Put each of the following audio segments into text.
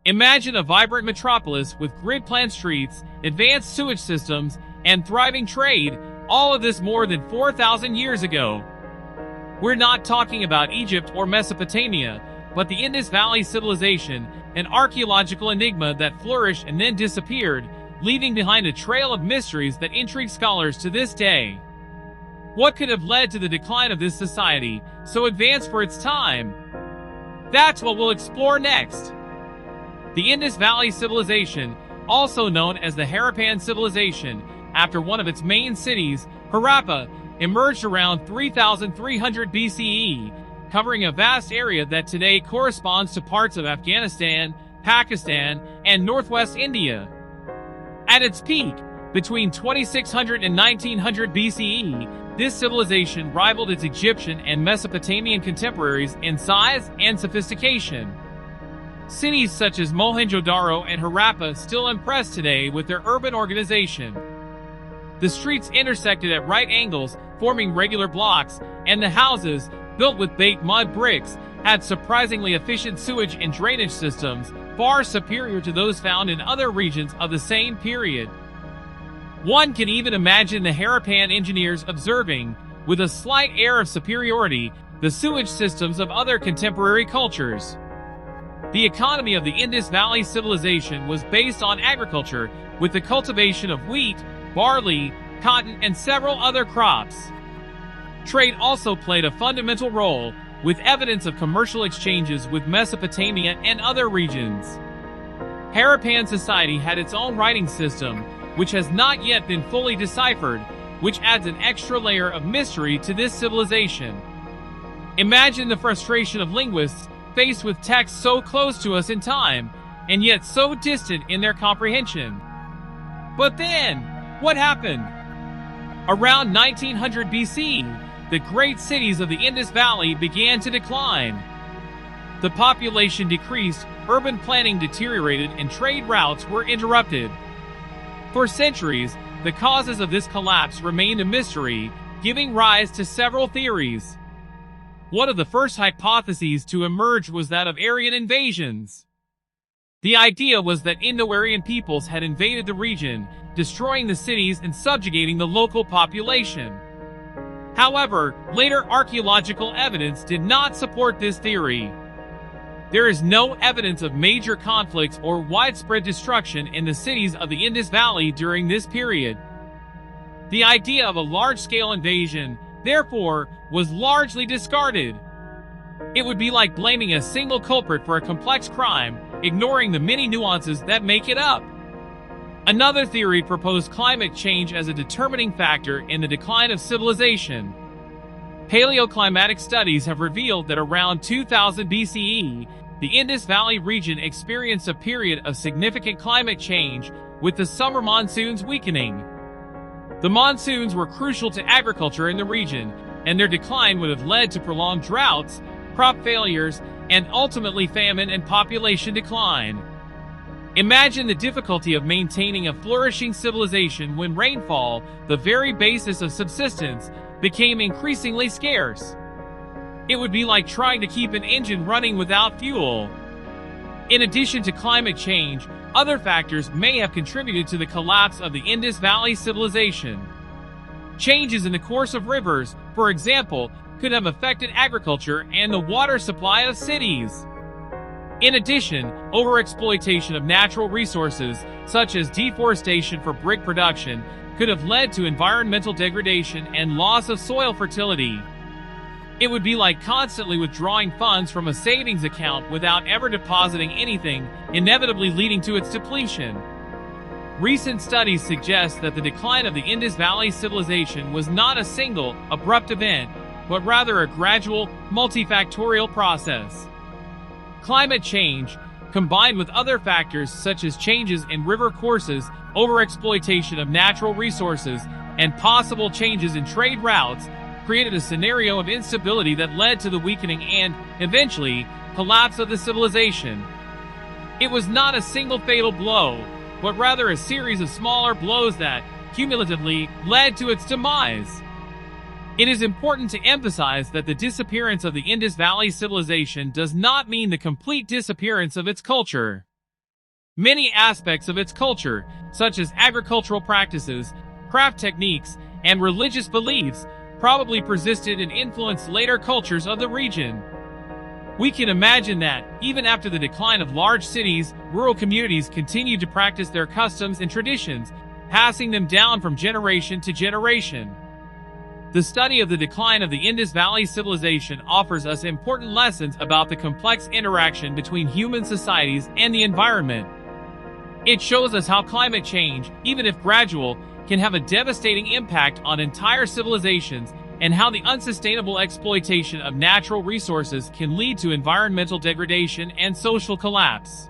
Imagine a vibrant metropolis with grid-planned streets, advanced sewage systems, and thriving trade, all of this more than 4,000 years ago. We're not talking about Egypt or Mesopotamia, but the Indus Valley Civilization, an archaeological enigma that flourished and then disappeared, leaving behind a trail of mysteries that intrigue scholars to this day. What could have led to the decline of this society, so advanced for its time? That's what we'll explore next. The Indus Valley Civilization, also known as the Harappan Civilization, after one of its main cities, Harappa, emerged around 3300 BCE, covering a vast area that today corresponds to parts of Afghanistan, Pakistan, and northwest India. At its peak, between 2600 and 1900 BCE, this civilization rivaled its Egyptian and Mesopotamian contemporaries in size and sophistication. Cities such as Mohenjo-daro and Harappa still impress today with their urban organization. The streets intersected at right angles, forming regular blocks, and the houses, built with baked mud bricks, had surprisingly efficient sewage and drainage systems, far superior to those found in other regions of the same period. One can even imagine the Harappan engineers observing, with a slight air of superiority, the sewage systems of other contemporary cultures. The economy of the Indus Valley Civilization was based on agriculture, with the cultivation of wheat, barley, cotton, and several other crops. Trade also played a fundamental role, with evidence of commercial exchanges with Mesopotamia and other regions. Harappan society had its own writing system, which has not yet been fully deciphered, which adds an extra layer of mystery to this civilization. Imagine the frustration of linguists faced with texts so close to us in time, and yet so distant in their comprehension. But then, what happened? Around 1900 BC, the great cities of the Indus Valley began to decline. The population decreased, urban planning deteriorated, and trade routes were interrupted. For centuries, the causes of this collapse remained a mystery, giving rise to several theories. One of the first hypotheses to emerge was that of Aryan invasions. The idea was that Indo-Aryan peoples had invaded the region, destroying the cities and subjugating the local population. However, later archaeological evidence did not support this theory. There is no evidence of major conflicts or widespread destruction in the cities of the Indus Valley during this period. The idea of a large-scale invasion, therefore, was largely discarded. It would be like blaming a single culprit for a complex crime, ignoring the many nuances that make it up. Another theory proposed climate change as a determining factor in the decline of civilization. Paleoclimatic studies have revealed that around 2000 BCE, the Indus Valley region experienced a period of significant climate change, with the summer monsoons weakening. The monsoons were crucial to agriculture in the region, and their decline would have led to prolonged droughts, crop failures, and ultimately famine and population decline. Imagine the difficulty of maintaining a flourishing civilization when rainfall, the very basis of subsistence, became increasingly scarce. It would be like trying to keep an engine running without fuel. In addition to climate change, other factors may have contributed to the collapse of the Indus Valley Civilization. Changes in the course of rivers, for example, could have affected agriculture and the water supply of cities. In addition, overexploitation of natural resources, such as deforestation for brick production, could have led to environmental degradation and loss of soil fertility. It would be like constantly withdrawing funds from a savings account without ever depositing anything, inevitably leading to its depletion. Recent studies suggest that the decline of the Indus Valley Civilization was not a single, abrupt event, but rather a gradual, multifactorial process. Climate change, combined with other factors such as changes in river courses, overexploitation of natural resources, and possible changes in trade routes, created a scenario of instability that led to the weakening and, eventually, collapse of the civilization. It was not a single fatal blow, but rather a series of smaller blows that, cumulatively, led to its demise. It is important to emphasize that the disappearance of the Indus Valley Civilization does not mean the complete disappearance of its culture. Many aspects of its culture, such as agricultural practices, craft techniques, and religious beliefs, probably persisted and influenced later cultures of the region. We can imagine that, even after the decline of large cities, rural communities continued to practice their customs and traditions, passing them down from generation to generation. The study of the decline of the Indus Valley Civilization offers us important lessons about the complex interaction between human societies and the environment. It shows us how climate change, even if gradual, can have a devastating impact on entire civilizations, and how the unsustainable exploitation of natural resources can lead to environmental degradation and social collapse.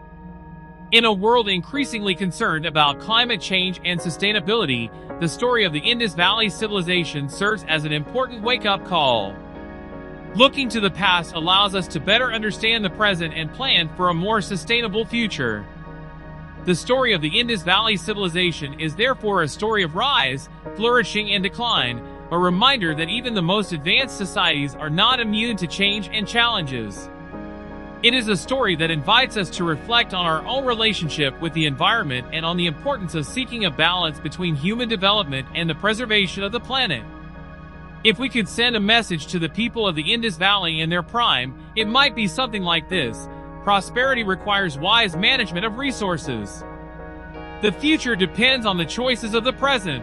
In a world increasingly concerned about climate change and sustainability, the story of the Indus Valley Civilization serves as an important wake-up call. Looking to the past allows us to better understand the present and plan for a more sustainable future. The story of the Indus Valley Civilization is therefore a story of rise, flourishing, and decline, a reminder that even the most advanced societies are not immune to change and challenges. It is a story that invites us to reflect on our own relationship with the environment and on the importance of seeking a balance between human development and the preservation of the planet. If we could send a message to the people of the Indus Valley in their prime, it might be something like this: prosperity requires wise management of resources. The future depends on the choices of the present.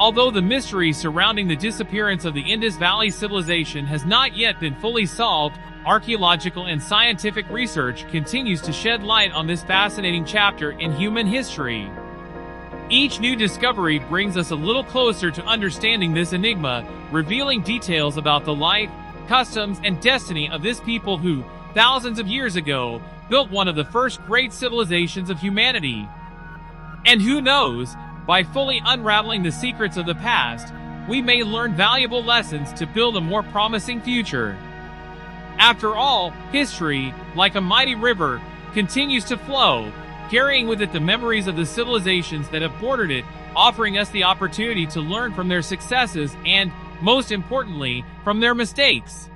Although the mystery surrounding the disappearance of the Indus Valley Civilization has not yet been fully solved, archaeological and scientific research continues to shed light on this fascinating chapter in human history. Each new discovery brings us a little closer to understanding this enigma, revealing details about the life, customs, and destiny of this people who, thousands of years ago, built one of the first great civilizations of humanity. And who knows, by fully unraveling the secrets of the past, we may learn valuable lessons to build a more promising future. After all, history, like a mighty river, continues to flow, carrying with it the memories of the civilizations that have bordered it, offering us the opportunity to learn from their successes and, most importantly, from their mistakes.